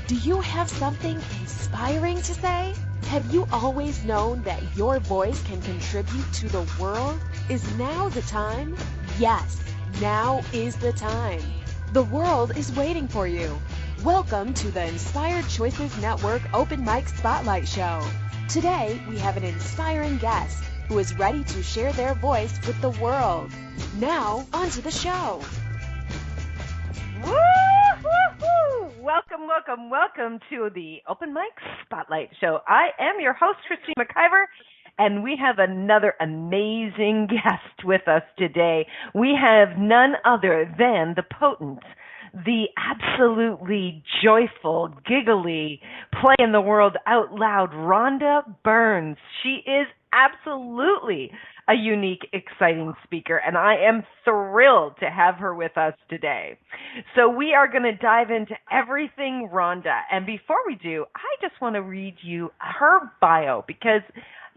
Do you have something inspiring to say? Have you always known that your voice can contribute to the world? Is now the time? Yes, now is the time. The world is waiting for you. Welcome to the Inspired Choices Network Open Mic Spotlight Show. Today, we have an inspiring guest who is ready to share their voice with the world. Now, onto the show. Welcome to the Open Mic Spotlight Show. I am your host, Christine McIver, and we have another amazing guest with us today. We have none other than the potent, the absolutely joyful, giggly, play in the world out loud, RHONDA Burns. She is absolutely a unique, exciting speaker, and I am thrilled to have her with us today. So we are going to dive into everything RHONDA, and before we do, I just want to read you her bio because,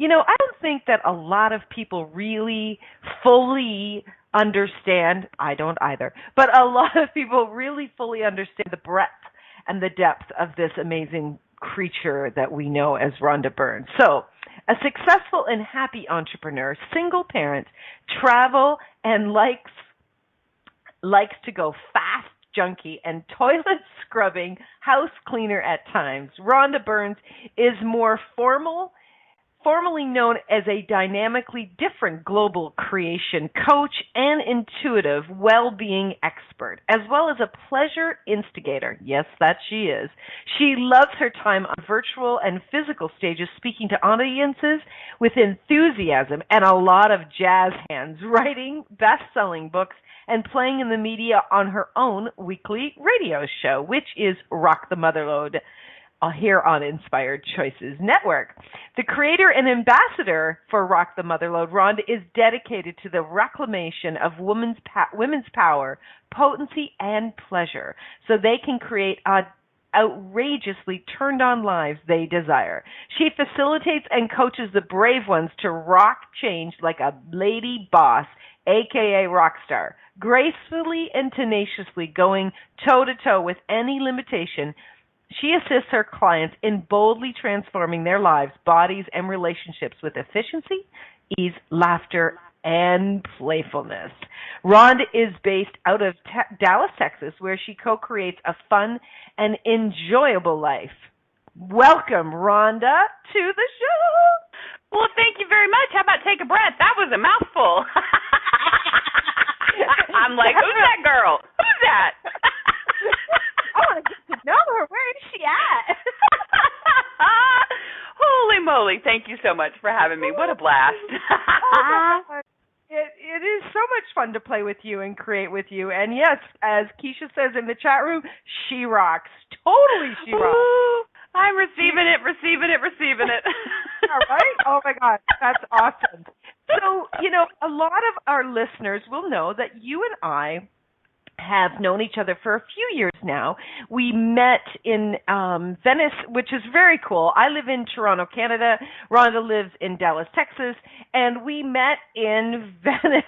I don't think that a lot of people really fully understand, I don't either, but a lot of people really fully understand the breadth and the depth of this amazing creature that we know as RHONDA Burns. So, a successful and happy entrepreneur, single parent, travel, and likes to go fast junkie and toilet scrubbing house cleaner at times. RHONDA Burns is more formally known as a dynamically different global creation coach and intuitive well-being expert, as well as a pleasure instigator. Yes, that she is. She loves her time on virtual and physical stages, speaking to audiences with enthusiasm and a lot of jazz hands, writing best-selling books, and playing in the media on her own weekly radio show, which is Rock the Motherload, here on Inspired Choices Network. The creator and ambassador for Rock the Motherload, RHONDA, is dedicated to the reclamation of women's power, potency, and pleasure, so they can create outrageously turned-on lives they desire. She facilitates and coaches the brave ones to rock change like a lady boss, a.k.a. rock star, gracefully and tenaciously going toe-to-toe with any limitation. She assists her clients in boldly transforming their lives, bodies, and relationships with efficiency, ease, laughter, and playfulness. RHONDA is based out of Dallas, Texas, where she co-creates a fun and enjoyable life. Welcome, RHONDA, to the show. Well, thank you very much. How about take a breath? That was a mouthful. I'm like, who's that girl? Who's that? I want to get to know her. Where is she at? Holy moly. Thank you so much for having me. What a blast. It is so much fun to play with you and create with you. And yes, as Keisha says in the chat room, she rocks. Totally she rocks. Ooh, I'm receiving it. All right? Oh, my God. That's awesome. So, a lot of our listeners will know that you and I have known each other for a few years now. We met in Venice, which is very cool. I live in Toronto, Canada. RHONDA lives in Dallas, Texas. And we met in Venice.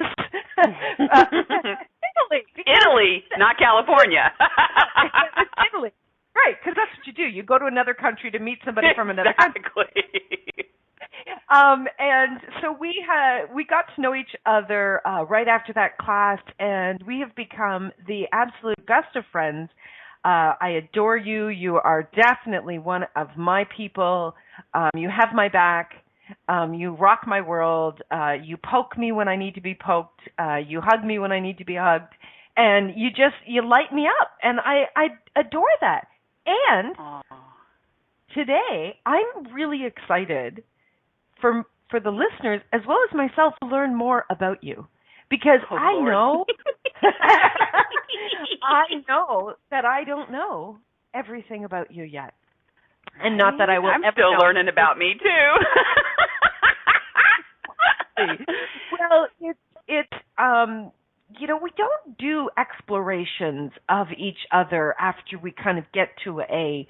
Italy, not California. Italy. Right, because that's what you do. You go to another country to meet somebody from another country. Exactly. And so we got to know each other right after that class, and we have become the absolute best of friends. I adore you. You are definitely one of my people. You have my back. You rock my world. You poke me when I need to be poked. You hug me when I need to be hugged. And you light me up, and I adore that. And today, I'm really excited for the listeners as well as myself to learn more about you, because I know that I don't know everything about you yet, and not that I will. I'm still learning about me too. Well, we don't do explorations of each other after we kind of get to a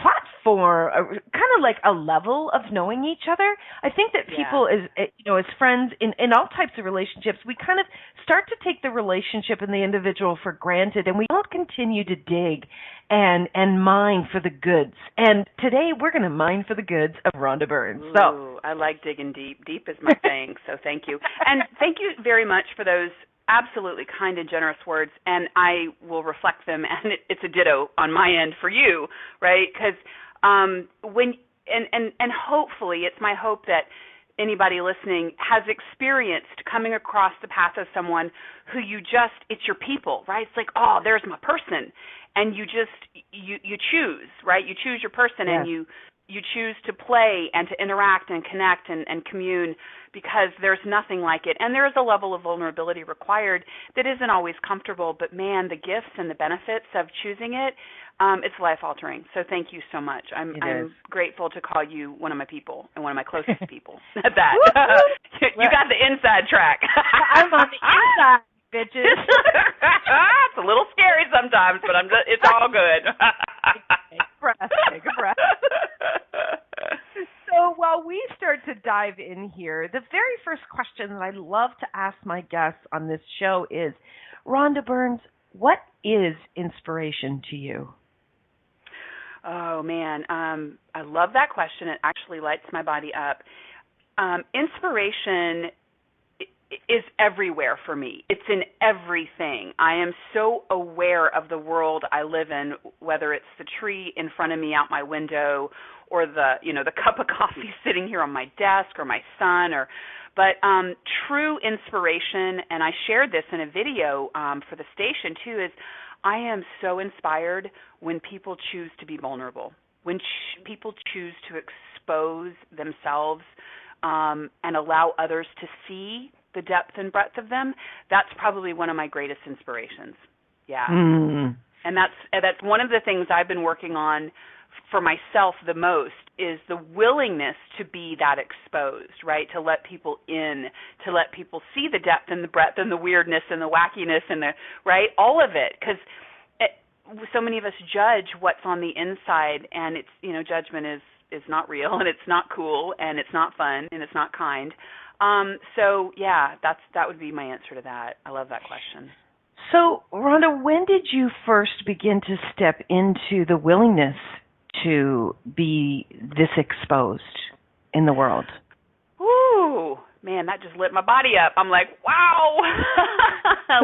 platform, kind of like a level of knowing each other. I think that people, as friends in all types of relationships, we kind of start to take the relationship and the individual for granted, and we don't continue to dig and mine for the goods. And today we're going to mine for the goods of Rhonda Burns. Ooh, I like digging deep. Deep is my thing, so thank you. And thank you very much for those absolutely kind and generous words, and I will reflect them, and it's a ditto on my end for you, right? Because and hopefully, it's my hope that anybody listening has experienced coming across the path of someone who it's your people, right? It's like, oh, there's my person, and you choose, right? You choose your person, and you choose to play and to interact and connect and commune, because there's nothing like it. And there is a level of vulnerability required that isn't always comfortable, but man, the gifts and the benefits of choosing it, it's life-altering. So thank you so much. I'm grateful to call you one of my people and one of my closest people at that. You got the inside track. I'm on the inside, bitches. It's a little scary sometimes, but it's all good. Take a breath. So while we start to dive in here, the very first question that I love to ask my guests on this show is, Rhonda Burns, what is inspiration to you? Oh, man. I love that question. It actually lights my body up. Inspiration is everywhere for me. It's in everything. I am so aware of the world I live in, whether it's the tree in front of me out my window or the cup of coffee sitting here on my desk or my son, but true inspiration, and I shared this in a video for the station too, is I am so inspired when people choose to be vulnerable, when people choose to expose themselves and allow others to see the depth and breadth of them. That's probably one of my greatest inspirations. Yeah. Mm. And that's one of the things I've been working on for myself the most, is the willingness to be that exposed, right? To let people in, to let people see the depth and the breadth and the weirdness and the wackiness and right? All of it. Because so many of us judge what's on the inside, and it's, judgment is not real, and it's not cool, and it's not fun, and it's not kind. So yeah, that would be my answer to that. I love that question. So Rhonda, when did you first begin to step into the willingness to be this exposed in the world? Ooh, man, that just lit my body up. I'm like, wow.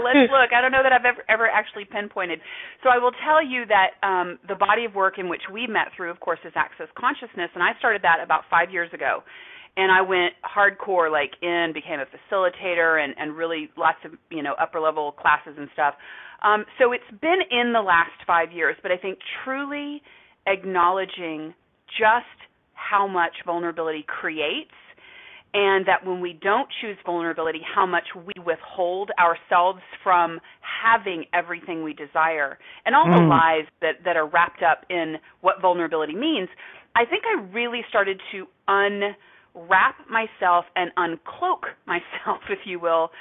Let's look. I don't know that I've ever actually pinpointed. So I will tell you that the body of work in which we met through, of course, is Access Consciousness, and I started that about 5 years ago. And I went hardcore, became a facilitator and really lots of, upper-level classes and stuff. So it's been in the last 5 years, but I think truly acknowledging just how much vulnerability creates, and that when we don't choose vulnerability, how much we withhold ourselves from having everything we desire, and all the lies that are wrapped up in what vulnerability means. I think I really started to unwrap myself and uncloak myself, if you will,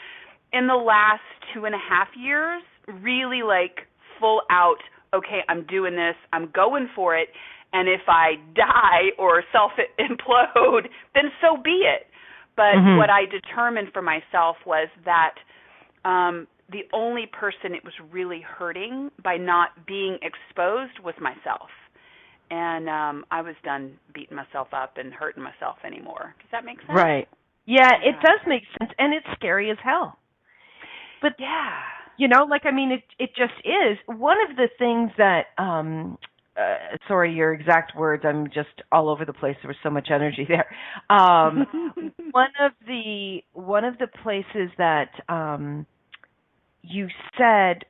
in the last 2.5 years, really full out, okay, I'm doing this, I'm going for it, and if I die or self-implode, then so be it. But what I determined for myself was that the only person it was really hurting by not being exposed was myself. And I was done beating myself up and hurting myself anymore. Does that make sense? Right. Yeah, it does make sense, and it's scary as hell. But yeah. It just is. One of the things that, sorry, your exact words, I'm just all over the place. There was so much energy there. One of the places that you said,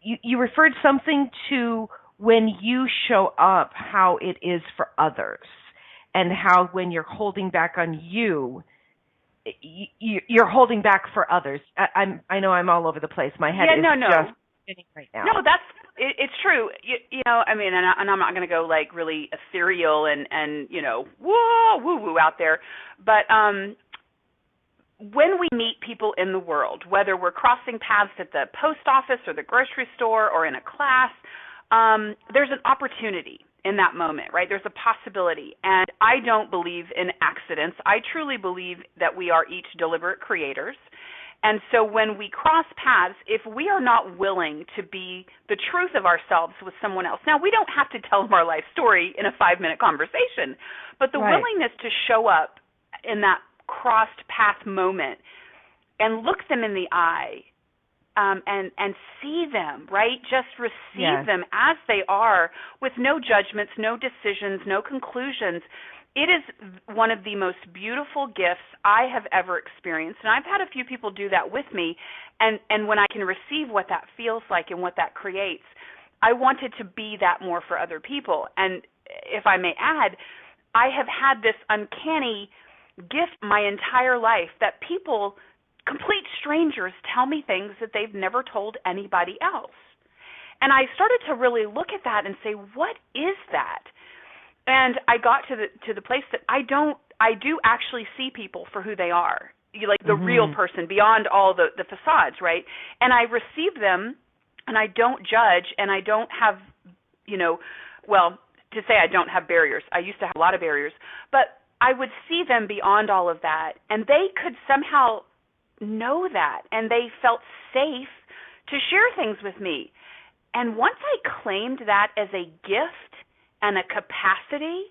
you referred something to when you show up, how it is for others, and how when you're holding back on you, you're holding back for others. I know I'm all over the place. My head is just spinning right now. No, it's true. And I'm not going to go really ethereal and whoa, woo woo out there. But when we meet people in the world, whether we're crossing paths at the post office or the grocery store or in a class, there's an opportunity. in that moment, right? There's a possibility. And I don't believe in accidents. I truly believe that we are each deliberate creators. And so when we cross paths, if we are not willing to be the truth of ourselves with someone else, now we don't have to tell them our life story in a 5-minute conversation, but the willingness to show up in that crossed path moment and look them in the eye and see them, right? Just receive them as they are with no judgments, no decisions, no conclusions. It is one of the most beautiful gifts I have ever experienced, and I've had a few people do that with me, and when I can receive what that feels like and what that creates, I wanted to be that more for other people. And if I may add, I have had this uncanny gift my entire life that people, complete strangers, tell me things that they've never told anybody else. And I started to really look at that and say, what is that? And I got to the place that I do actually see people for who they are, like the real person beyond all the facades, right? And I receive them, and I don't judge, and I don't have, to say I don't have barriers. I used to have a lot of barriers, but I would see them beyond all of that, and they could somehow know that, and they felt safe to share things with me. And once I claimed that as a gift and a capacity,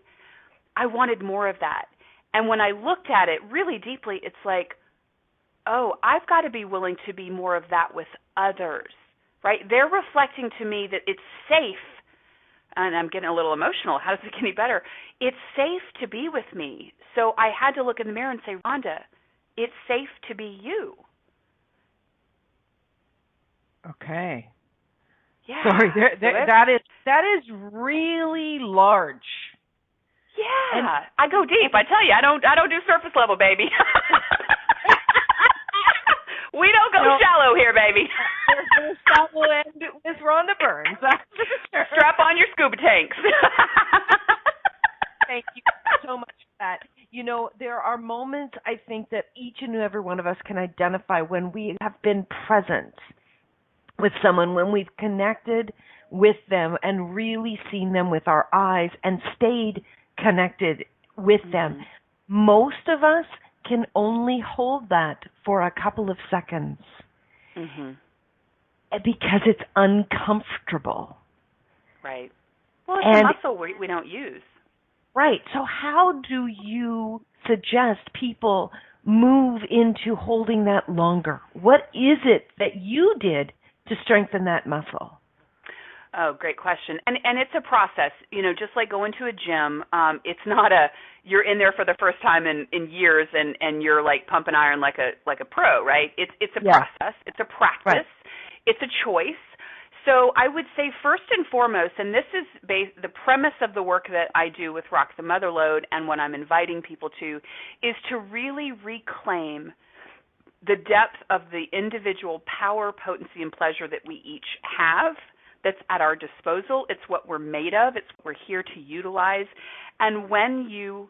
I wanted more of that. And when I looked at it really deeply, it's like, oh, I've got to be willing to be more of that with others, right? They're reflecting to me that it's safe, and I'm getting a little emotional. How does it get any better? It's safe to be with me. So I had to look in the mirror and say, Rhonda, it's safe to be you. Okay. Yeah. Sorry, that is really large. Yeah. And I go deep. I tell you, I don't do surface level, baby. We don't go shallow here, baby. There's shallow end with Rhonda Burns. That's for sure. Strap on your scuba tanks. Thank you so much for that. There are moments, I think, that each and every one of us can identify when we have been present with someone, when we've connected with them and really seen them with our eyes and stayed connected with them. Most of us can only hold that for a couple of seconds because it's uncomfortable. Right. Well, it's a muscle we don't use. Right. So how do you suggest people move into holding that longer? What is it that you did to strengthen that muscle? Oh, great question. And it's a process, just like going to a gym. It's not you're in there for the first time in years and you're like pumping iron like a pro, right? It's a process. It's a practice. Right. It's a choice. So I would say first and foremost, and this is the premise of the work that I do with Rock the Motherload and what I'm inviting people to, is to really reclaim the depth of the individual power, potency, and pleasure that we each have that's at our disposal. It's what we're made of. It's what we're here to utilize. And when you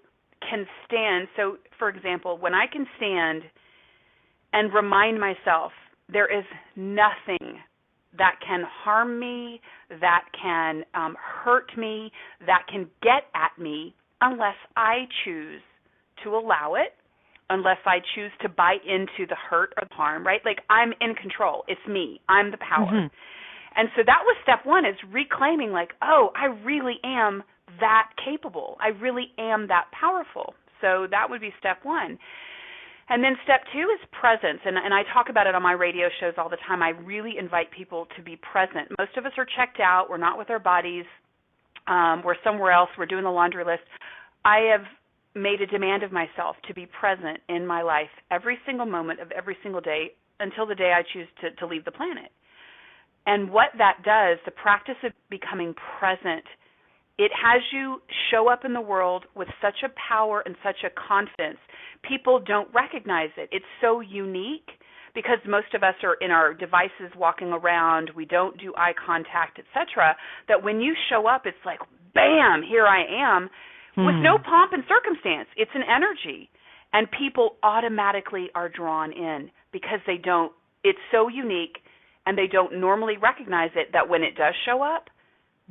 can stand, so for example, when I can stand and remind myself there is nothing that can harm me, that can hurt me, that can get at me unless I choose to allow it, unless I choose to buy into the hurt or the harm, right? Like I'm in control. It's me. I'm the power. And so that was step one, is reclaiming like, oh, I really am that capable. I really am that powerful. So that would be step one. And then step two is presence, and I talk about it on my radio shows all the time. I really invite people to be present. Most of us are checked out. We're not with our bodies. We're somewhere else. We're doing the laundry list. I have made a demand of myself to be present in my life every single moment of every single day until the day I choose to leave the planet. And what that does, the practice of becoming present, it has you show up in the world with such a power and such a confidence. People don't recognize it. It's so unique because most of us are in our devices walking around. We don't do eye contact, etc., that when you show up, it's like, bam, here I am with no pomp and circumstance. It's an energy. And people automatically are drawn in because it's so unique and they don't normally recognize it, that when it does show up,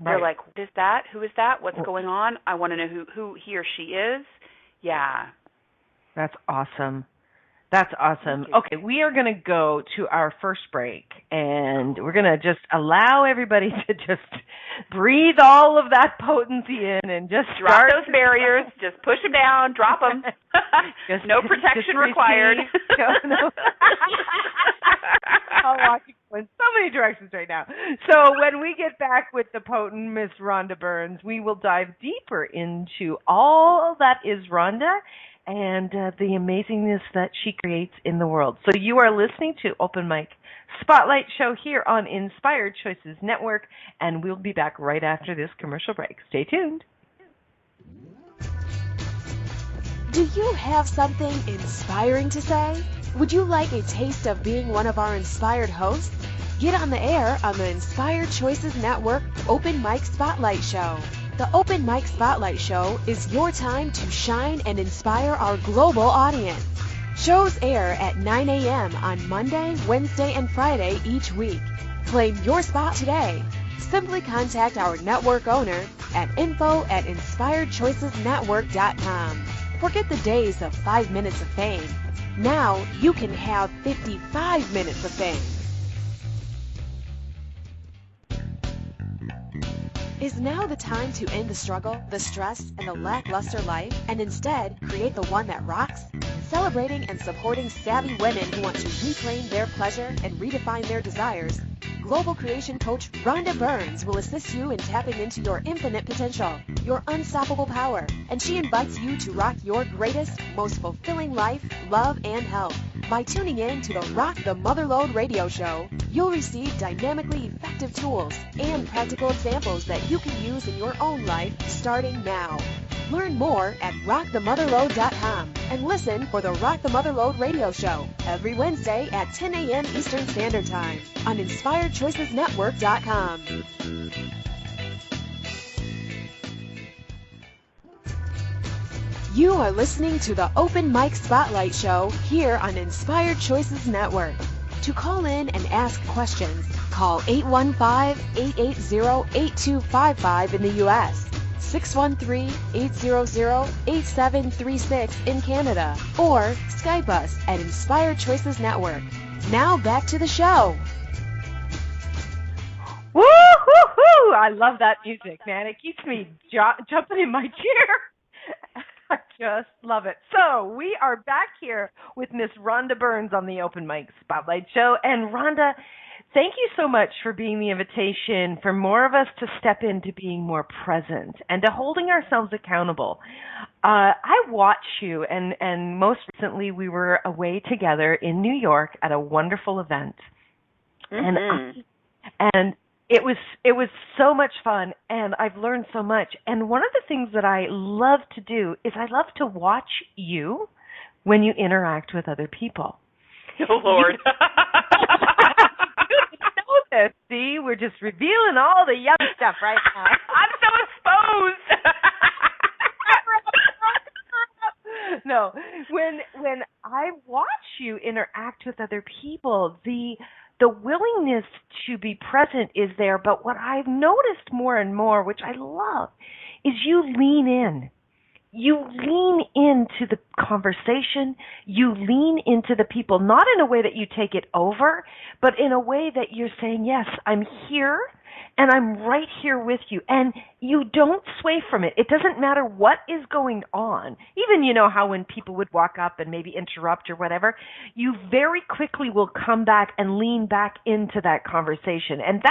They're like, what is that? Who is that? What's going on? I want to know who he or she is. Yeah. That's awesome. That's awesome. Okay, we are going to go to our first break, and we're going to just allow everybody to just breathe all of that potency in and just drop those barriers. Just push them down. Drop them. No protection required. No. I'll walk you in so many directions right now. So when we get back with the potent Miss Rhonda Burns, we will dive deeper into all that is Rhonda and the amazingness that she creates in the world. So you are listening to Open Mic Spotlight Show here on Inspired Choices Network, and we'll be back right after this commercial break. Stay tuned. Do you have something inspiring to say? Would you like a taste of being one of our inspired hosts? Get on the air on the Inspired Choices Network Open Mic Spotlight Show. The Open Mic Spotlight Show is your time to shine and inspire our global audience. Shows air at 9 a.m. on Monday, Wednesday, and Friday each week. Claim your spot today. Simply contact our network owner at info@inspiredchoicesnetwork.com. Forget the days of 5 minutes of fame. Now you can have 55 minutes of fame. Is now the time to end the struggle, the stress, and the lackluster life, and instead create the one that rocks? Celebrating and supporting savvy women who want to reclaim their pleasure and redefine their desires, Global Creation Coach RHONDA Burns will assist you in tapping into your infinite potential, your unstoppable power, and she invites you to rock your greatest, most fulfilling life, love, and health. By tuning in to the Rock the Motherload radio show, you'll receive dynamically effective tools and practical examples that you can use in your own life starting now. Learn more at rockthemotherload.com and listen for the Rock the Motherload radio show every Wednesday at 10 a.m. Eastern Standard Time on InspiredChoicesNetwork.com. You are listening to the Open Mic Spotlight Show here on Inspired Choices Network. To call in and ask questions, call 815-880-8255 in the U.S., 613-800-8736 in Canada, or Skype us at Inspired Choices Network. Now back to the show. Woo-hoo-hoo! I love that music, man. It keeps me jumping in my chair. I just love it. So we are back here with Miss Rhonda Burns on the Open Mic Spotlight Show. And Rhonda, thank you so much for being the invitation for more of us to step into being more present and to holding ourselves accountable. I watch you, and most recently we were away together in New York at a wonderful event. Mm-hmm. And it was so much fun, and I've learned so much. And one of the things that I love to do is I love to watch you when you interact with other people. Oh, Lord. You know this. See, we're just revealing all the yummy stuff right now. I'm so exposed. No, when I watch you interact with other people, the willingness to be present is there, but what I've noticed more and more, which I love, is you lean in. You lean into the conversation. You lean into the people, not in a way that you take it over, but in a way that you're saying, yes, I'm here, and I'm right here with you. And you don't sway from it. It doesn't matter what is going on. Even, you know, how when people would walk up and maybe interrupt or whatever, you very quickly will come back and lean back into that conversation. And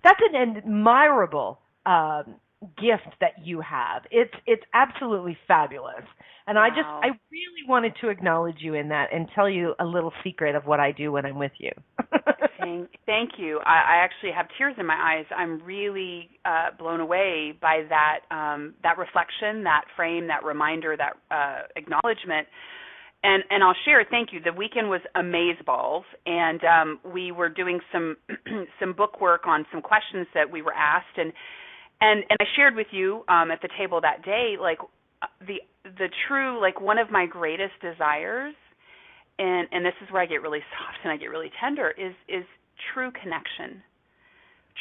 that's an admirable gift that you have. It's absolutely fabulous. And wow. I really wanted to acknowledge you in that and tell you a little secret of what I do when I'm with you. Thank you. I actually have tears in my eyes. I'm really blown away by that reflection, that frame, that reminder, that acknowledgement. And I'll share, thank you. The weekend was amazeballs, and we were doing some book work on some questions that we were asked, and I shared with you at the table that day, like the true, like one of my greatest desires, and this is where I get really soft and I get really tender, is true connection.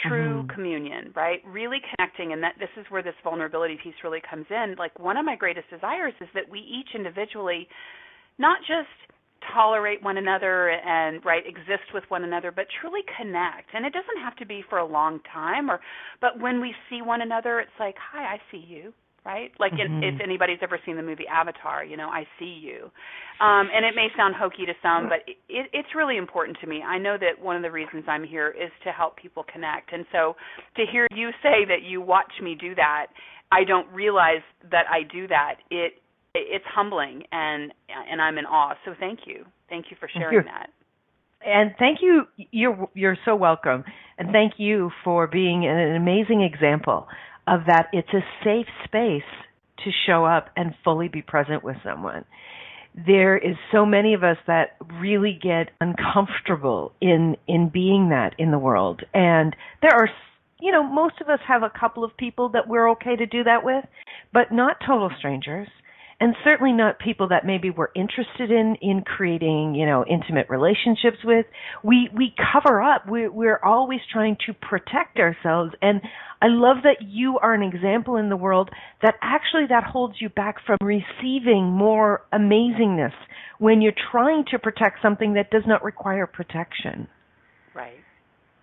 true communion, right? Really connecting, and that this is where this vulnerability piece really comes in. Like, one of my greatest desires is that we each individually not just tolerate one another and exist with one another, but truly connect. And it doesn't have to be for a long time, but when we see one another, it's like, hi, I see you. Right? Like, if anybody's ever seen the movie Avatar, I see you. And it may sound hokey to some, but it's really important to me. I know that one of the reasons I'm here is to help people connect. And so to hear you say that you watch me do that, I don't realize that I do that. It's humbling, and I'm in awe. So thank you. Thank you for sharing that. And thank you. You're so welcome. And thank you for being an amazing example of that. It's a safe space to show up and fully be present with someone. There is so many of us that really get uncomfortable in being that in the world. And there are, most of us have a couple of people that we're okay to do that with, but not total strangers. And certainly not people that maybe we're interested in creating, intimate relationships with. We cover up. We're always trying to protect ourselves. And I love that you are an example in the world that actually that holds you back from receiving more amazingness when you're trying to protect something that does not require protection. Right.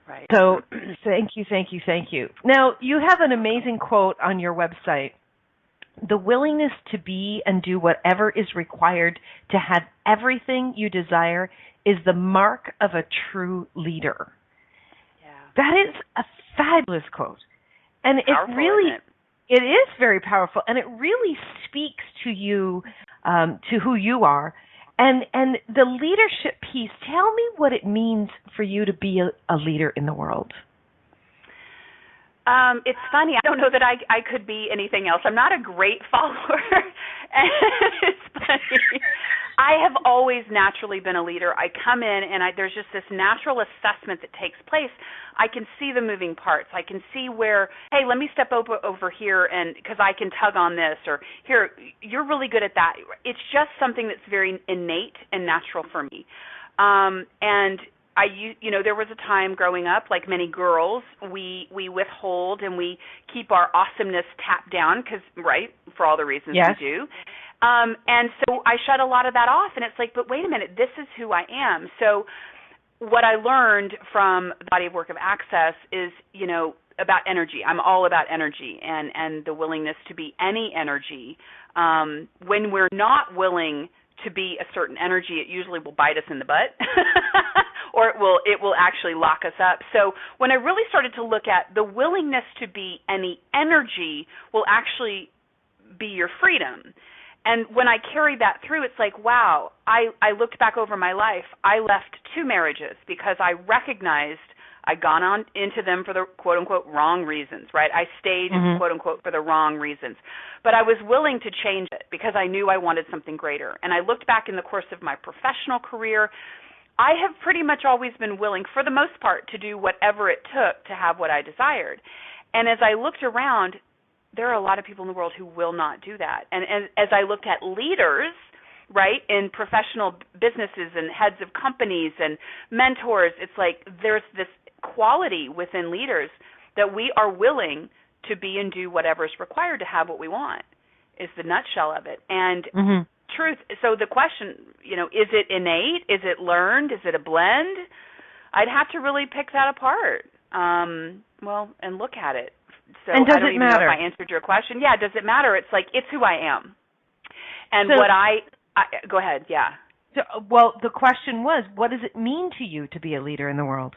Right. So thank you. Now, you have an amazing quote on your website. The willingness to be and do whatever is required to have everything you desire is the mark of a true leader. Yeah. That is a fabulous quote. And powerful, it is very powerful, and it really speaks to you, to who you are. And the leadership piece, tell me what it means for you to be a leader in the world. It's funny. I don't know that I could be anything else. I'm not a great follower. And it's funny. I have always naturally been a leader. I come in and there's just this natural assessment that takes place. I can see the moving parts. I can see where, hey, let me step over here and because I can tug on this, or here, you're really good at that. It's just something that's very innate and natural for me. And there was a time growing up, like many girls, we withhold and we keep our awesomeness tapped down for all the reasons we do. And so I shut a lot of that off, and it's like, but wait a minute, this is who I am. So what I learned from the body of work of Access is, about energy. I'm all about energy and the willingness to be any energy. When we're not willing to be a certain energy, it usually will bite us in the butt. Or it will actually lock us up. So when I really started to look at the willingness to be any energy will actually be your freedom. And when I carried that through, it's like, wow, I looked back over my life. I left 2 marriages because I recognized I'd gone on into them for the quote-unquote wrong reasons, right? I stayed, quote-unquote, for the wrong reasons. But I was willing to change it because I knew I wanted something greater. And I looked back in the course of my professional career. I have pretty much always been willing, for the most part, to do whatever it took to have what I desired. And as I looked around, there are a lot of people in the world who will not do that. And as I looked at leaders, in professional businesses and heads of companies and mentors, it's like there's this quality within leaders that we are willing to be and do whatever is required to have what we want, is the nutshell of it. And truth. So the question, is it innate? Is it learned? Is it a blend? I'd have to really pick that apart. And look at it. So and does I don't it even matter? know if I answered your question. Yeah, does it matter? It's like, it's who I am. And so, what I go ahead, yeah. So, well, the question was, what does it mean to you to be a leader in the world?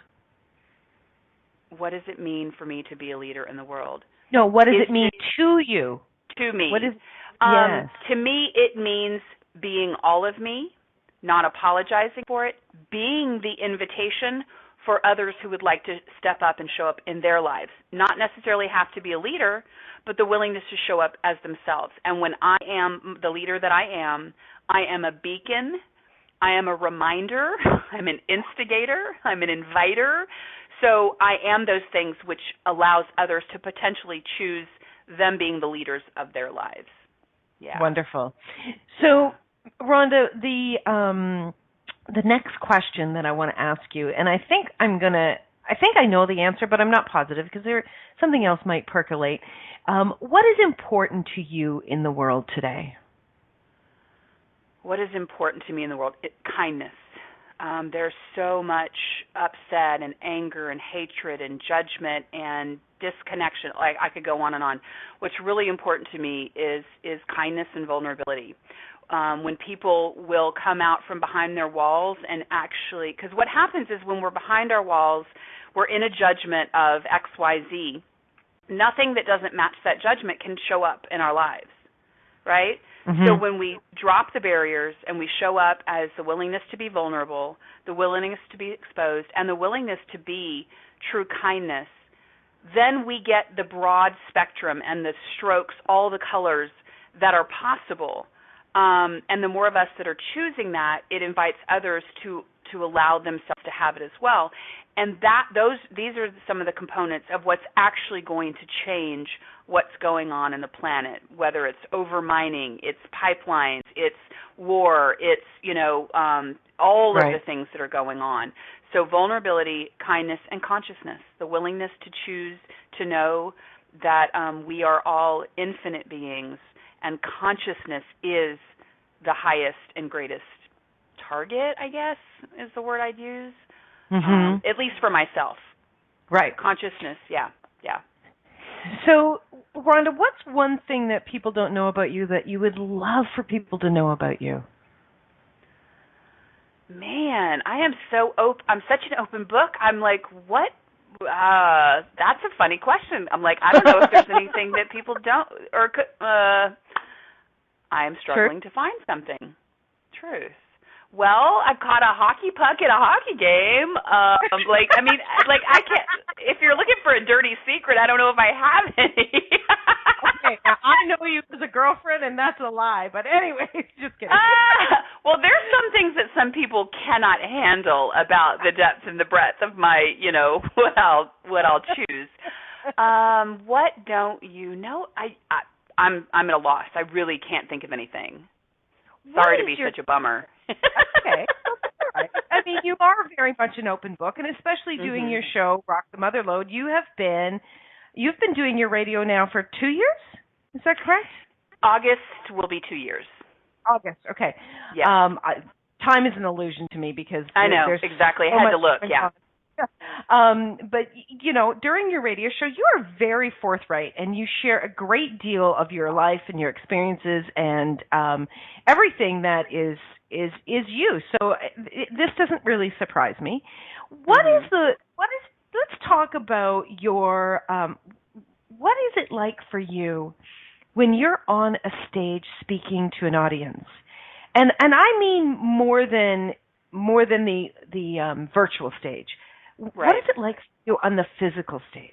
What does it mean for me to be a leader in the world? No, what does it mean to you? To me. What is? Yes. To me, it means being all of me, not apologizing for it, being the invitation for others who would like to step up and show up in their lives. Not necessarily have to be a leader, but the willingness to show up as themselves. And when I am the leader that I am a beacon, I am a reminder, I'm an instigator, I'm an inviter. So I am those things which allows others to potentially choose them being the leaders of their lives. Yeah. Wonderful. So, Rhonda, the next question that I want to ask you, and I think I'm going to I think I know the answer, but I'm not positive because something else might percolate. What is important to you in the world today? What is important to me in the world? Kindness. There's so much upset and anger and hatred and judgment and disconnection. Like, I could go on and on. What's really important to me is kindness and vulnerability. When people will come out from behind their walls and actually, because what happens is when we're behind our walls, we're in a judgment of X, Y, Z. Nothing that doesn't match that judgment can show up in our lives, right? Mm-hmm. So when we drop the barriers and we show up as the willingness to be vulnerable, the willingness to be exposed, and the willingness to be true kindness, then we get the broad spectrum and the strokes, all the colors that are possible. And the more of us that are choosing that, it invites others to allow themselves to have it as well. And these are some of the components of what's actually going to change what's going on in the planet, whether it's overmining, it's pipelines, it's war, it's, all of the things that are going on. So vulnerability, kindness, and consciousness, the willingness to choose to know that we are all infinite beings, and consciousness is the highest and greatest target, I guess, is the word I'd use, at least for myself. Right. Consciousness, yeah. So, Rhonda, what's one thing that people don't know about you that you would love for people to know about you? Man, I am I'm such an open book. I'm like, what? That's a funny question. I'm like, I don't know if there's anything that people don't or could. I am struggling to find something. Truth. Well, I've caught a hockey puck at a hockey game. I can't. If you're looking for a dirty secret, I don't know if I have any. Okay, now I know you as a girlfriend, and that's a lie. But anyways, just kidding. Well, there's some things that some people cannot handle about the depth and the breadth of my, what I'll choose. What don't you know? I'm at a loss. I really can't think of anything. Sorry to be such a bummer. Okay. Right. I mean, you are very much an open book, and especially doing your show, Rock the Motherload. You've been doing your radio now for 2 years? Is that correct? August will be 2 years. August, okay. Yeah. Time is an illusion to me because I know, there's exactly. So I had to look, yeah. But, during your radio show, you are very forthright, and you share a great deal of your life and your experiences and everything that is you. So this doesn't really surprise me. Let's talk about your, what is it like for you when you're on a stage speaking to an audience? And I mean more than the virtual stage. Right. What is it like for you on the physical stage?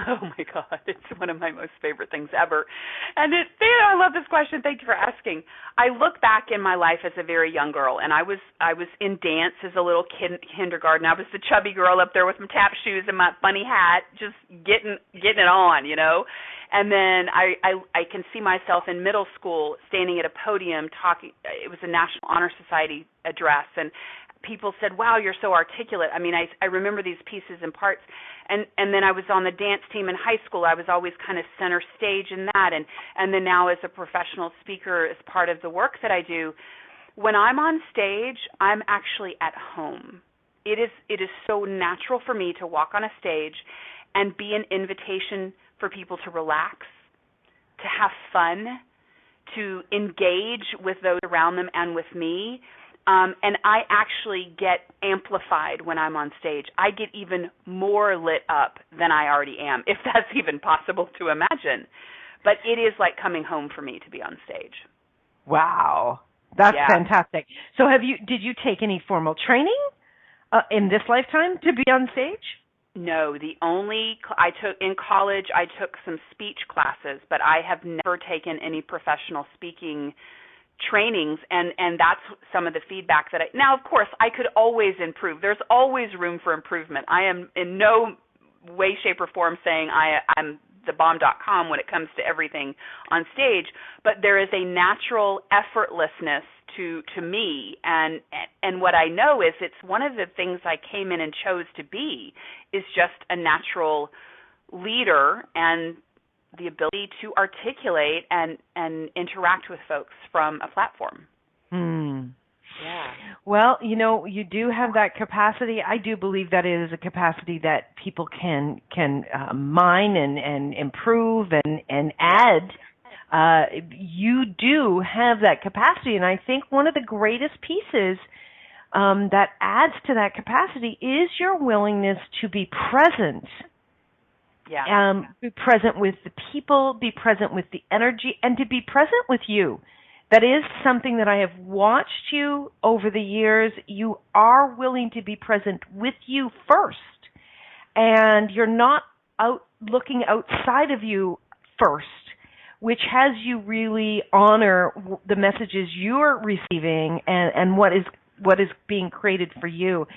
Oh my God, it's one of my most favorite things ever. And I love this question. Thank you for asking. I look back in my life as a very young girl, and I was in dance as a little kid in kindergarten. I was the chubby girl up there with my tap shoes and my funny hat, just getting it on, And then I can see myself in middle school standing at a podium talking. It was a National Honor Society address, and people said, "Wow, you're so articulate." I mean, I remember these pieces and parts. And then I was on the dance team in high school. I was always kind of center stage in that. And then now as a professional speaker, as part of the work that I do, when I'm on stage, I'm actually at home. It is so natural for me to walk on a stage and be an invitation for people to relax, to have fun, to engage with those around them and with me. And I actually get amplified when I'm on stage. I get even more lit up than I already am, if that's even possible to imagine. But it is like coming home for me to be on stage. Wow. That's fantastic. So did you take any formal training in this lifetime to be on stage? No, I took in college, I took some speech classes, but I have never taken any professional speaking trainings, and that's some of the feedback that now, of course, I could always improve. There's always room for improvement. I am in no way, shape, or form saying I'm the bomb.com when it comes to everything on stage, but there is a natural effortlessness to me, and what I know is it's one of the things I came in and chose to be is just a natural leader and the ability to articulate and interact with folks from a platform. Yeah. Well, you do have that capacity. I do believe that it is a capacity that people can mine and improve and add. You do have that capacity, and I think one of the greatest pieces that adds to that capacity is your willingness to be present. Yeah. Be present with the people, be present with the energy, and to be present with you. That is something that I have watched you over the years. You are willing to be present with you first, and you're not looking outside of you first, which has you really honor the messages you're receiving and what is being created for you.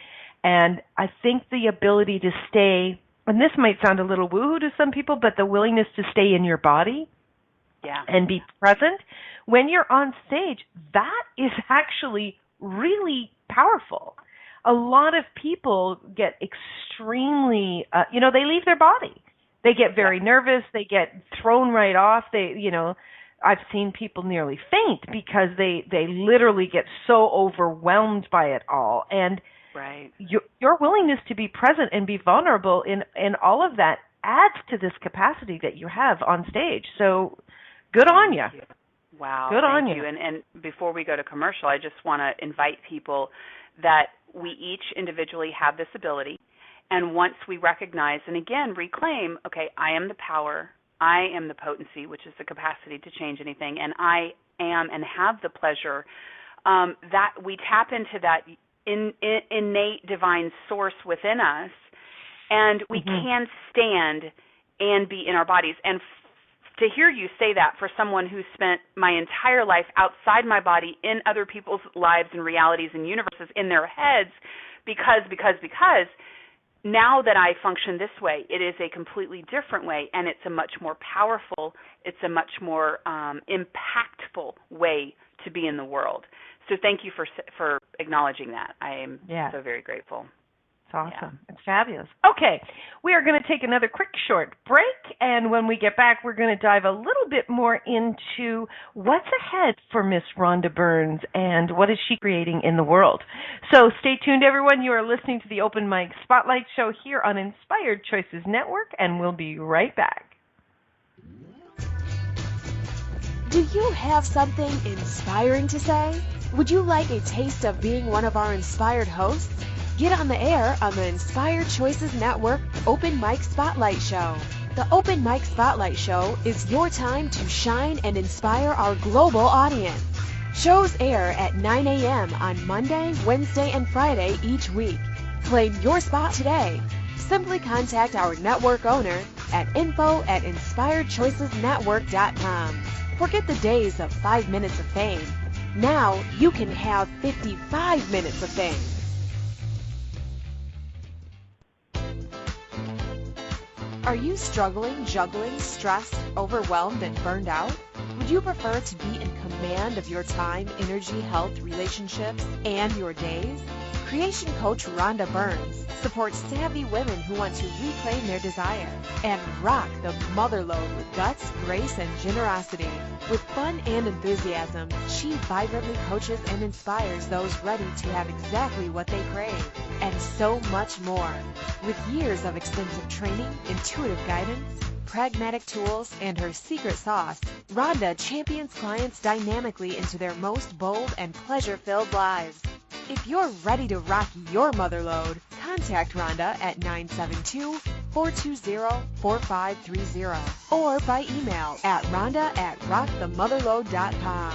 And I think the ability to stay, and this might sound a little woo-hoo to some people, but the willingness to stay in your body and be present when you're on stage, that is actually really powerful. A lot of people get extremely, they leave their body. They get very nervous. They get thrown right off. I've seen people nearly faint because they literally get so overwhelmed by it all. And your willingness to be present and be vulnerable in all of that adds to this capacity that you have on stage. So good on you. Wow. Good on you. And before we go to commercial, I just want to invite people that we each individually have this ability. And once we recognize and, again, reclaim, okay, I am the power, I am the potency, which is the capacity to change anything, and I am and have the pleasure, that we tap into that innate divine source within us, and we can stand and be in our bodies. And to hear you say that for someone who spent my entire life outside my body in other people's lives and realities and universes in their heads because now that I function this way, it is a completely different way, and it's a much more powerful, it's a much more impactful way to be in the world. So thank you for acknowledging that. I am so very grateful. Awesome. Yeah. It's fabulous. Okay, we are going to take another quick short break, and when we get back, we're going to dive a little bit more into what's ahead for Miss Rhonda Burns and what is she creating in the world. So stay tuned, everyone. You are listening to the Open Mic Spotlight Show here on Inspired Choices Network, and we'll be right back. Do you have something inspiring to say? Would you like a taste of being one of our inspired hosts? Get on the air on the Inspired Choices Network Open Mic Spotlight Show. The Open Mic Spotlight Show is your time to shine and inspire our global audience. Shows air at 9 a.m. on Monday, Wednesday, and Friday each week. Claim your spot today. Simply contact our network owner at info@inspiredchoicesnetwork.com. Forget the days of 5 minutes of fame. Now you can have 55 minutes of fame. Are you struggling, juggling, stressed, overwhelmed, and burned out? Would you prefer to be in command of your time, energy, health, relationships, and your days? Creation coach Rhonda Burns supports savvy women who want to reclaim their desire and rock the motherload with guts, grace, and generosity. With fun and enthusiasm, she vibrantly coaches and inspires those ready to have exactly what they crave, and so much more. With years of extensive training, intuitive guidance, pragmatic tools, and her secret sauce, Rhonda champions clients dynamically into their most bold and pleasure-filled lives. If you're ready to rock your motherload, contact Rhonda at 972-420-4530 or by email at rhonda@rockthemotherload.com.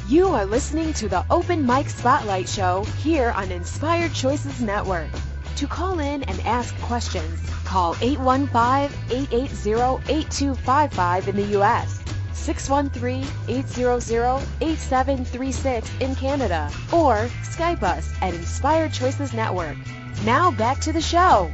You are listening to the Open Mic Spotlight Show here on Inspired Choices Network. To call in and ask questions, call 815-880-8255 in the U.S., 613-800-8736 in Canada, or Skype us at Inspired Choices Network. Now back to the show.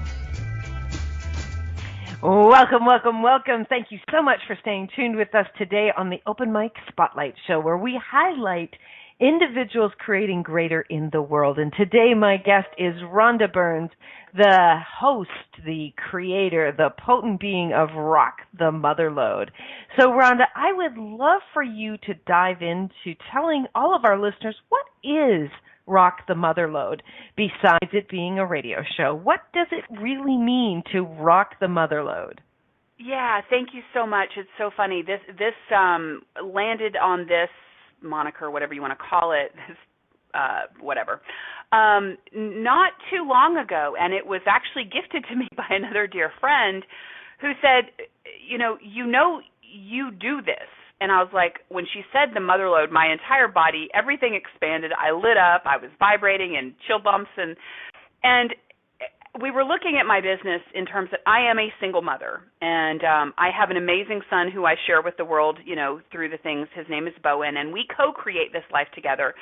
Welcome, welcome, welcome. Thank you so much for staying tuned with us today on the Open Mic Spotlight Show, where we highlight individuals creating greater in the world. And today my guest is RHONDA Burns, the host, the creator, the potent being of Rock the Motherload. So RHONDA, I would love for you to dive into telling all of our listeners, what is Rock the Motherload, besides it being a radio show? What does it really mean to rock the motherload? Yeah, thank you so much. It's so funny. This landed on this moniker, whatever you want to call it, whatever, not too long ago, and it was actually gifted to me by another dear friend who said, you do this. And I was like, when she said the motherload, my entire body, everything expanded. I lit up. I was vibrating and chill bumps. And we were looking at my business in terms that I am a single mother. And I have an amazing son who I share with the world, through the things. His name is Bowen, and we co-create this life together.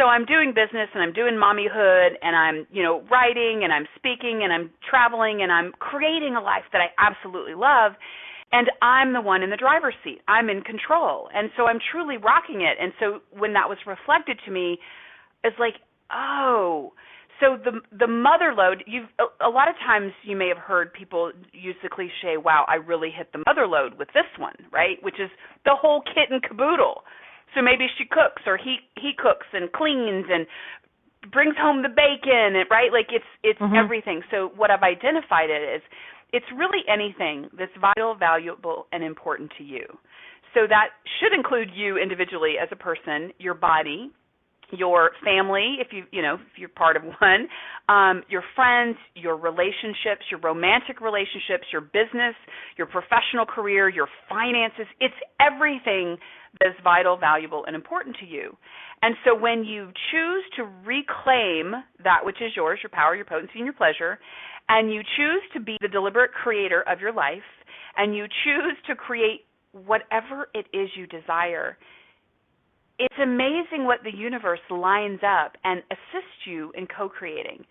So I'm doing business, and I'm doing mommyhood, and I'm, writing, and I'm speaking, and I'm traveling, and I'm creating a life that I absolutely love. And I'm the one in the driver's seat. I'm in control. And so I'm truly rocking it. And so when that was reflected to me, it's like, oh, so the motherload, a lot of times you may have heard people use the cliche, wow, I really hit the motherload with this one, right? Which is the whole kit and caboodle. So maybe she cooks, or he cooks and cleans and brings home the bacon, right? Like it's everything. So what I've identified it is, it's really anything that's vital, valuable, and important to you. So that should include you individually as a person, your body, your family, if you're part of one, your friends, your relationships, your romantic relationships, your business, your professional career, your finances. It's everything that's vital, valuable, and important to you. And so when you choose to reclaim that which is yours, your power, your potency, and your pleasure, and you choose to be the deliberate creator of your life, and you choose to create whatever it is you desire, it's amazing what the universe lines up and assists you in co-creating.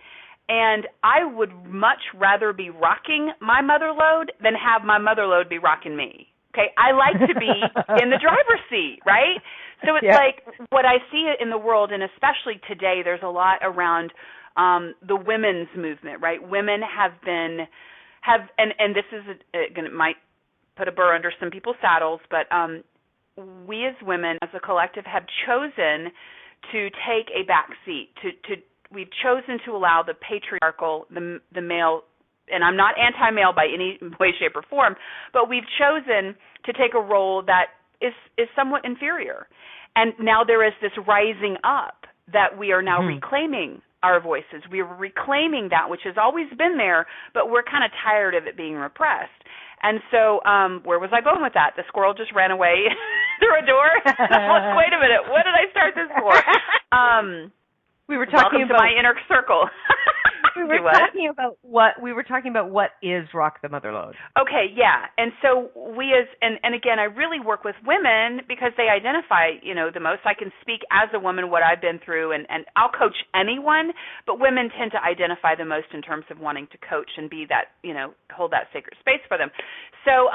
And I would much rather be rocking my motherload than have my motherload be rocking me. Okay, I like to be in the driver's seat, right? So it's like what I see in the world, and especially today, there's a lot around the women's movement, right? Women and this is it might put a burr under some people's saddles, but we as women, as a collective, have chosen to take a back seat. We've chosen to allow the patriarchal, the male. And I'm not anti-male by any way, shape, or form, but we've chosen to take a role that is somewhat inferior. And now there is this rising up that we are now reclaiming our voices. We're reclaiming that which has always been there, but we're kind of tired of it being repressed. And so where was I going with that? The squirrel just ran away through a door? Wait a minute. What did I start this for? We were talking about my inner circle. We were talking about what is Rock the Motherload. Okay, yeah. And so we and again, I really work with women because they identify, the most. I can speak as a woman what I've been through, and I'll coach anyone, but women tend to identify the most in terms of wanting to coach and be that, hold that sacred space for them. So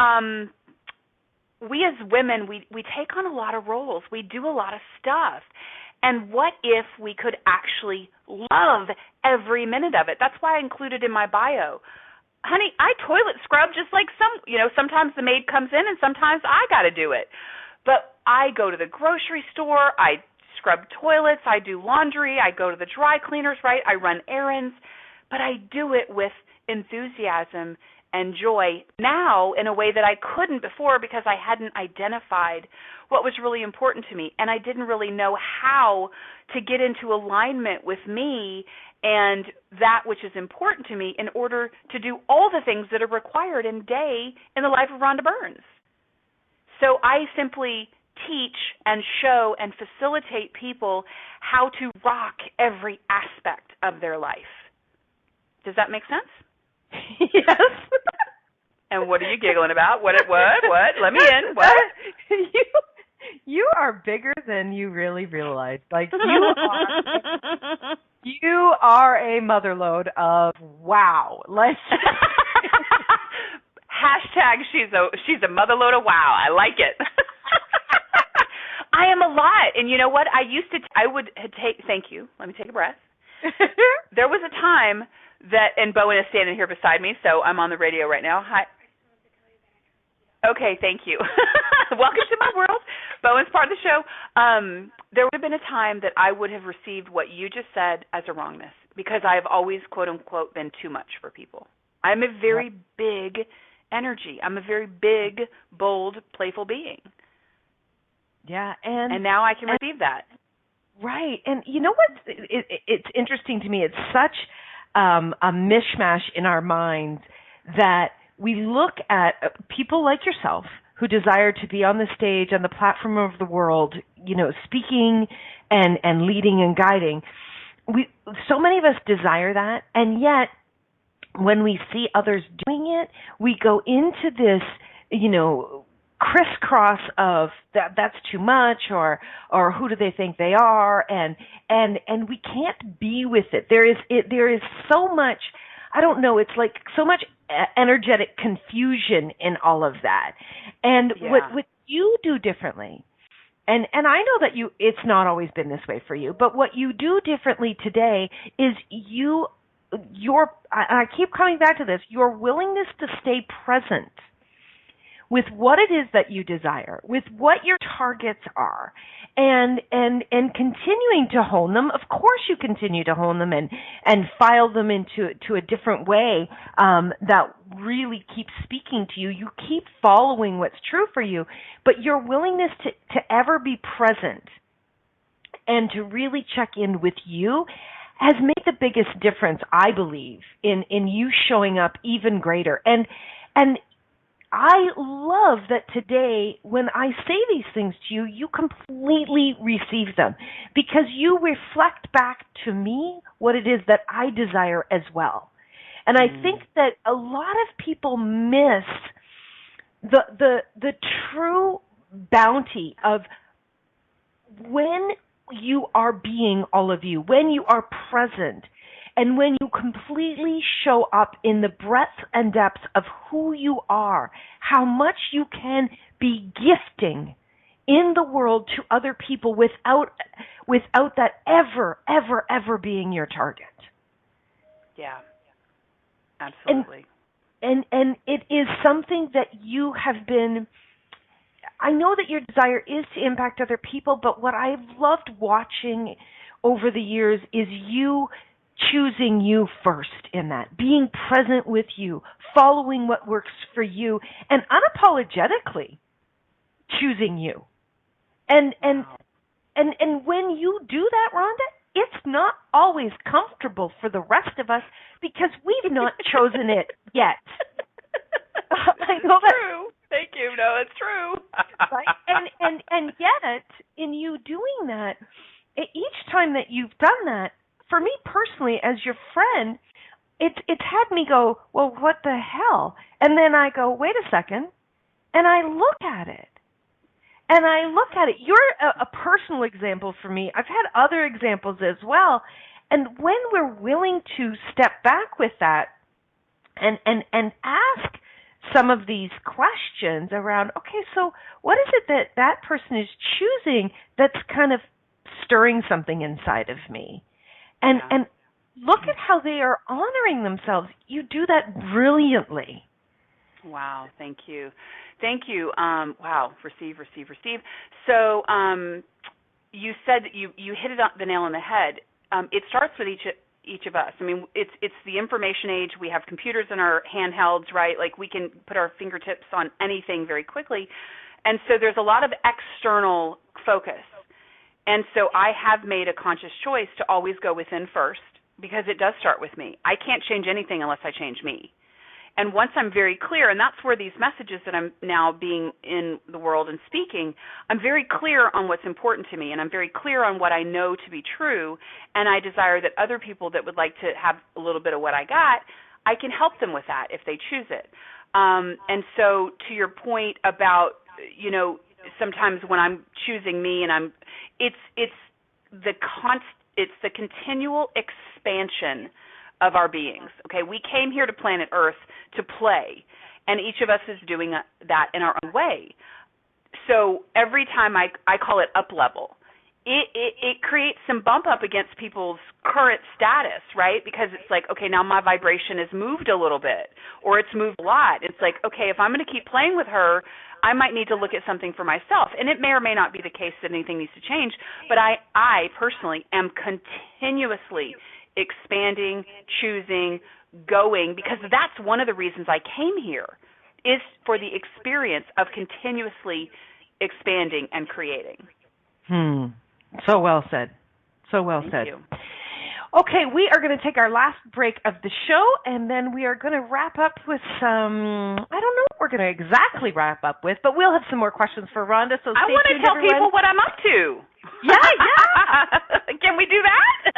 we as women, we take on a lot of roles. We do a lot of stuff. And what if we could actually love every minute of it? That's why I included in my bio. Honey, I toilet scrub just like sometimes the maid comes in and sometimes I got to do it. But I go to the grocery store, I scrub toilets, I do laundry, I go to the dry cleaners, right? I run errands, but I do it with enthusiasm and joy now in a way that I couldn't before because I hadn't identified what was really important to me, and I didn't really know how to get into alignment with me and that which is important to me in order to do all the things that are required in the life of RHONDA Burns. So I simply teach and show and facilitate people how to rock every aspect of their life. Does that make sense? Yes. And what are you giggling about? What? Let me in. What? you are bigger than you really realize. Like you are a motherload of wow. Like hashtag she's a motherload of wow. I like it. I am a lot, and you know what? Thank you. Let me take a breath. There was a time and Bowen is standing here beside me, so I'm on the radio right now. Hi. Okay, thank you. Welcome to my world. Bowen's part of the show. There would have been a time that I would have received what you just said as a wrongness because I have always, quote unquote, been too much for people. I'm a very big energy. I'm a very big, bold, playful being. Yeah, and now I can receive that. Right, and you know what? It's interesting to me. It's such a mishmash in our minds that we look at people like yourself who desire to be on the stage, on the platform of the world, speaking and leading and guiding. So many of us desire that, and yet when we see others doing it, we go into this, crisscross of that's too much or who do they think they are, and we can't be with it. There is so much, I don't know, it's like so much energetic confusion in all of that. And what you do differently, and I know that it's not always been this way for you, but what you do differently today is I keep coming back to this, your willingness to stay present with what it is that you desire, with what your targets are, and continuing to hone them. Of course you continue to hone them and file them into a different way that really keeps speaking to you. You keep following what's true for you, but your willingness to ever be present and to really check in with you has made the biggest difference, I believe, in you showing up even greater. And I love that today when I say these things to you, you completely receive them because you reflect back to me what it is that I desire as well. And I think that a lot of people miss the true bounty of when you are being all of you, when you are present, and when you completely show up in the breadth and depth of who you are, how much you can be gifting in the world to other people without that ever being your target. Yeah, absolutely. And it is something that you have been, I know that your desire is to impact other people, but what I've loved watching over the years is you choosing you first in that, being present with you, following what works for you, and unapologetically choosing you. And when you do that, Rhonda, it's not always comfortable for the rest of us because we've not chosen it yet. I know that's true. Thank you. No, it's true. Right? And yet, in you doing that, each time that you've done that, for me personally, as your friend, it's had me go, well, what the hell? And then I go, wait a second, and I look at it. And I look at it. You're a personal example for me. I've had other examples as well. And when we're willing to step back with that and ask some of these questions around, okay, so what is it that person is choosing that's kind of stirring something inside of me? And look at how they are honoring themselves. You do that brilliantly. Wow, thank you. Thank you. Wow, receive. So you said that you hit the nail on the head. It starts with each of us. I mean, it's the information age. We have computers in our handhelds, right? Like we can put our fingertips on anything very quickly. And so there's a lot of external focus. And so I have made a conscious choice to always go within first because it does start with me. I can't change anything unless I change me. And once I'm very clear, and that's where these messages that I'm now being in the world and speaking, I'm very clear on what's important to me, and I'm very clear on what I know to be true, and I desire that other people that would like to have a little bit of what I got, I can help them with that if they choose it. And so to your point about, sometimes when I'm choosing me, and it's the continual expansion of our beings. Okay, we came here to planet Earth to play, and each of us is doing that in our own way. So every time I call it up level, it creates some bump up against people's current status, right? Because it's like, okay, now my vibration has moved a little bit, or it's moved a lot. It's like, okay, if I'm going to keep playing with her, I might need to look at something for myself. And it may or may not be the case that anything needs to change, but I personally am continuously expanding, choosing, going, because that's one of the reasons I came here, is for the experience of continuously expanding and creating. So well said. So well Thank said. you. Okay, we are going to take our last break of the show, and then we are going to wrap up with some, I don't know what we're going to exactly wrap up with, but we'll have some more questions for Rhonda, so stay tuned, I want to tell everyone. people what I'm up to. Yeah. Can we do that?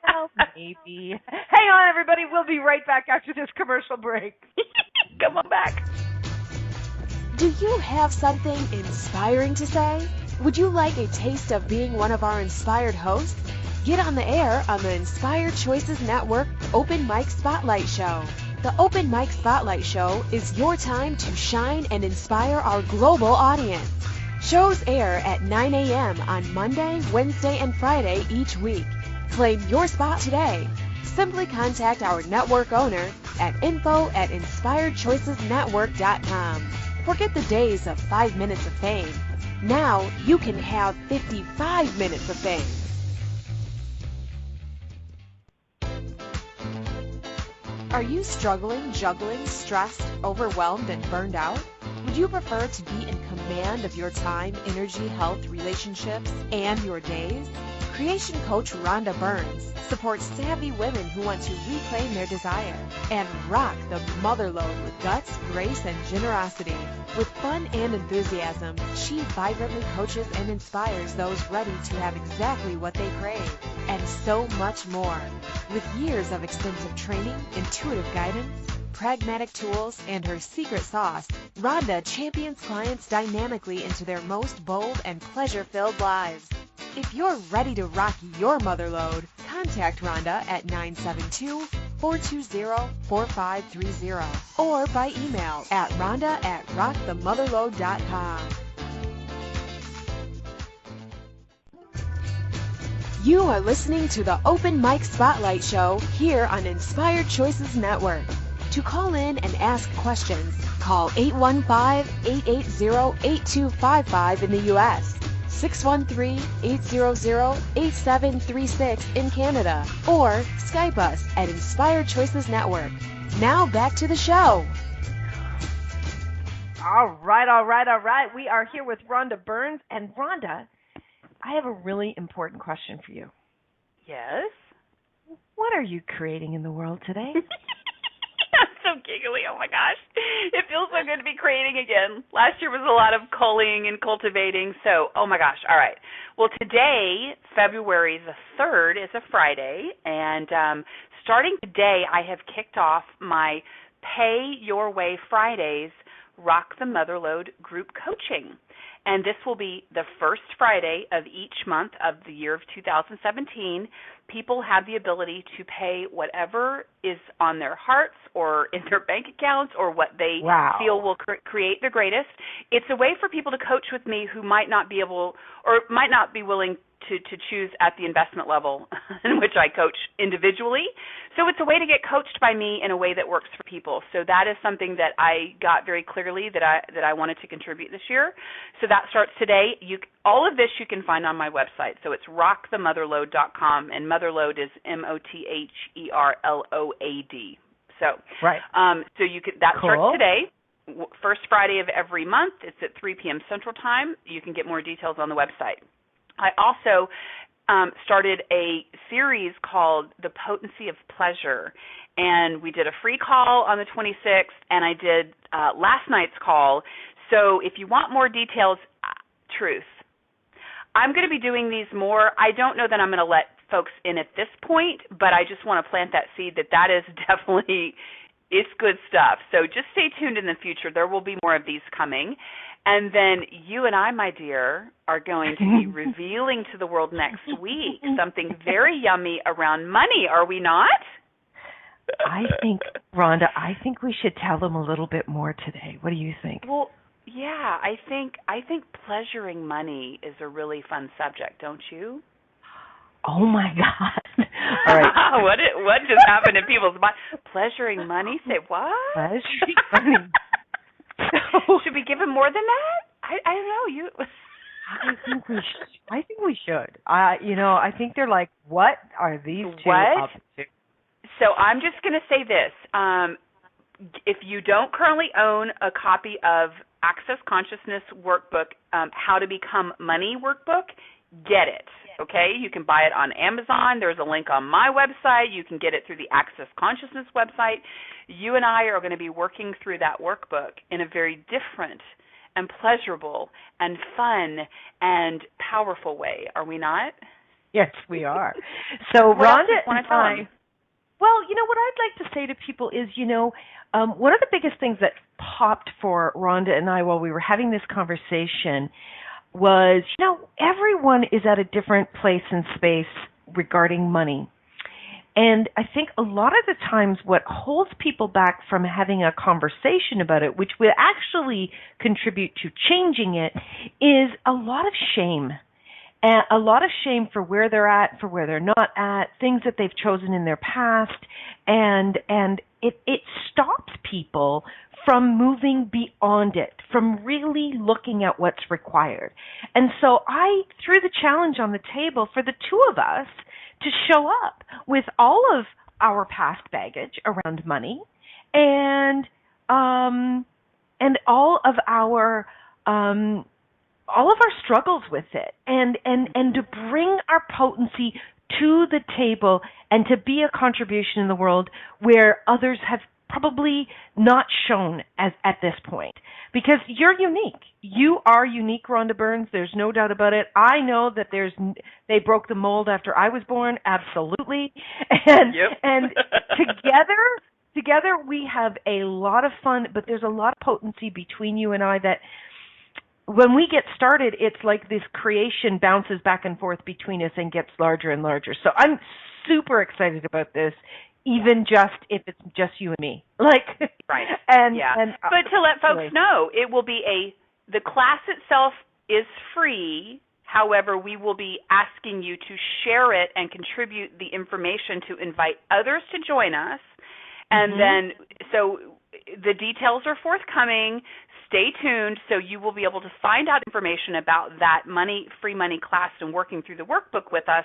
Well, maybe. Hang on, everybody. We'll be right back after this commercial break. Come on back. Do you have something inspiring to say? Would you like a taste of being one of our inspired hosts? Get on the air on the Inspired Choices Network Open Mic Spotlight Show. The Open Mic Spotlight Show is your time to shine and inspire our global audience. Shows air at 9 a.m. on Monday, Wednesday, and Friday each week. Claim your spot today. Simply contact our network owner at info@inspiredchoicesnetwork.com. Forget the days of 5 minutes of fame. Now you can have 55 minutes of fame. Are you struggling, juggling, stressed, overwhelmed, and burned out? Would you prefer to be in command of your time, energy, health, relationships, and your days? Creation coach Rhonda Burns supports savvy women who want to reclaim their desire and rock the motherload with guts, grace, and generosity. With fun and enthusiasm, she vibrantly coaches and inspires those ready to have exactly what they crave, and so much more. With years of extensive training, intuitive guidance, pragmatic tools, and her secret sauce, Rhonda champions clients dynamically into their most bold and pleasure-filled lives. If you're ready to rock your motherload, contact Rhonda at 972-420-4530 or by email at rhonda@rockthemotherload.com. You are listening to the Open Mic Spotlight Show here on Inspired Choices Network. To call in and ask questions, call 815-880-8255 in the U.S., 613-800-8736 in Canada, or Skype us at Inspired Choices Network. Now back to the show. All right. We are here with Rhonda Burns. And Rhonda, I have a really important question for you. Yes? What are you creating in the world today? I'm so giggly. Oh, my gosh. It feels so good to be creating again. Last year was a lot of culling and cultivating. So, oh, my gosh. All right. Well, today, February the 3rd, is a Friday. And starting today, I have kicked off my Pay Your Way Fridays Rock the Motherload group coaching. And this will be the first Friday of each month of the year of 2017. People have the ability to pay whatever is on their hearts or in their bank accounts or what they feel will create the greatest. It's a way for people to coach with me who might not be able or might not be willing to choose at the investment level in which I coach individually. So it's a way to get coached by me in a way that works for people. So that is something that I got very clearly that I wanted to contribute this year. So that starts today. All of this you can find on my website. So it's rockthemotherload.com, and motherload is MOTHERLOAD. So right. So you can that cool. starts today. First Friday of every month. It's at 3 p.m. Central Time. You can get more details on the website. I also started a series called The Potency of Pleasure, and we did a free call on the 26th, and I did last night's call. So if you want more details, truth. I'm going to be doing these more. I don't know that I'm going to let folks in at this point, but I just want to plant that seed that is definitely, it's good stuff. So just stay tuned in the future. There will be more of these coming. And then you and I, my dear, are going to be revealing to the world next week something very yummy around money, are we not? I think, Rhonda, we should tell them a little bit more today. What do you think? Well, yeah, I think pleasuring money is a really fun subject, don't you? Oh my God! All right, what just happened in people's minds? Pleasuring money? Say what? Pleasuring money. Should we give him more than that? I don't know. You. I think we should. I think they're like, what are these two up to? So I'm just going to say this. If you don't currently own a copy of Access Consciousness Workbook, How to Become Money Workbook, get it. Okay? You can buy it on Amazon. There's a link on my website. You can get it through the Access Consciousness website. You and I are going to be working through that workbook in a very different and pleasurable and fun and powerful way. Are we not? Yes, we are. So Rhonda and I... Well, what I'd like to say to people is, one of the biggest things that popped for Rhonda and I while we were having this conversation was, everyone is at a different place and space regarding money. And I think a lot of the times what holds people back from having a conversation about it, which would actually contribute to changing it, is a lot of shame. And a lot of shame for where they're at, for where they're not at, things that they've chosen in their past, and it stops people from moving beyond it, from really looking at what's required. And so I threw the challenge on the table for the two of us to show up with all of our past baggage around money and all of our struggles with it, and to bring our potency to the table and to be a contribution in the world where others have probably not shown at this point. Because you're unique. You are unique, Rhonda Burns. There's no doubt about it. I know that they broke the mold after I was born, absolutely. And yep. And together we have a lot of fun, but there's a lot of potency between you and I that when we get started, it's like this creation bounces back and forth between us and gets larger and larger. So I'm super excited about this, even just if it's just you and me. Right. But to let folks know, it will be the class itself is free. However, we will be asking you to share it and contribute the information to invite others to join us. And then, so the details are forthcoming. Stay tuned so you will be able to find out information about that free money class and working through the workbook with us,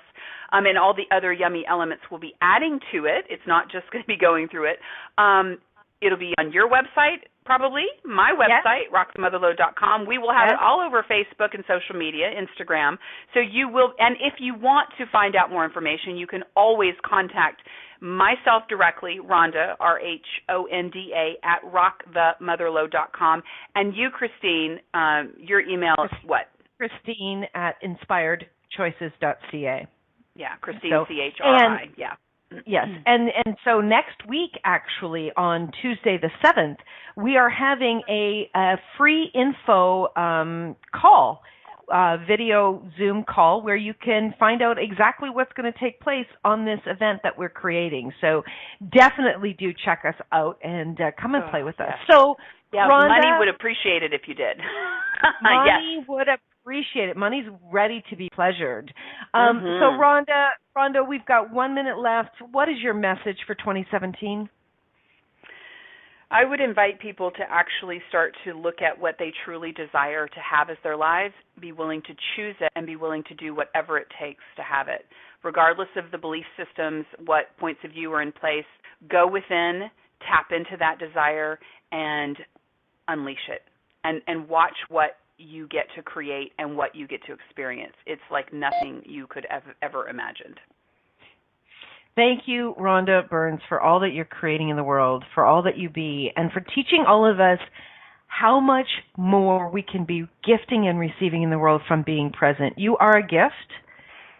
and all the other yummy elements we'll be adding to it. It's not just going to be going through it. It'll be on your website, probably, my website, rockthemotherload.com. We will have it all over Facebook and social media, Instagram. So you will, and if you want to find out more information, you can always contact myself directly, Rhonda, RHONDA, at rockthemotherload.com. And you, Christine, your email is what? Christine at inspiredchoices.ca. Yeah, Christine, CHRI, yeah. Yes, and so next week, actually, on Tuesday the 7th, we are having a free info call, video Zoom call, where you can find out exactly what's going to take place on this event that we're creating. So definitely do check us out and come and play with us. So, yeah, Rhonda, money would appreciate it if you did. Money would appreciate it. Money's ready to be pleasured. So, Rhonda, we've got 1 minute left. What is your message for 2017? I would invite people to actually start to look at what they truly desire to have as their lives, be willing to choose it, and be willing to do whatever it takes to have it. Regardless of the belief systems, what points of view are in place, go within, tap into that desire, and unleash it. And watch what you get to create and what you get to experience. It's like nothing you could ever imagined. Thank you, Rhonda Burns, for all that you're creating in the world, for all that you be, and for teaching all of us how much more we can be gifting and receiving in the world from being present. You are a gift,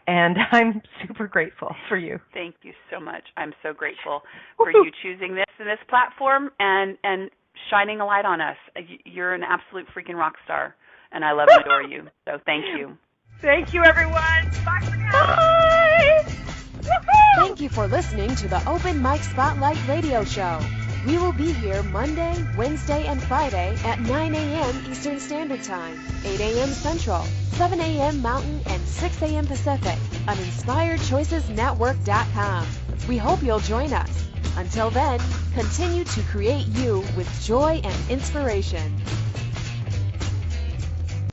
and I'm super grateful for you. Thank you so much. I'm so grateful for you choosing this and this platform and shining a light on us. You're an absolute freaking rock star, and I love and adore you. So thank you. Thank you, everyone. Bye for now. Bye. Thank you for listening to the Open Mic Spotlight Radio Show. We will be here Monday, Wednesday, and Friday at 9 a.m. Eastern Standard Time, 8 a.m. Central, 7 a.m. Mountain, and 6 a.m. Pacific on InspiredChoicesNetwork.com. We hope you'll join us. Until then, continue to create you with joy and inspiration.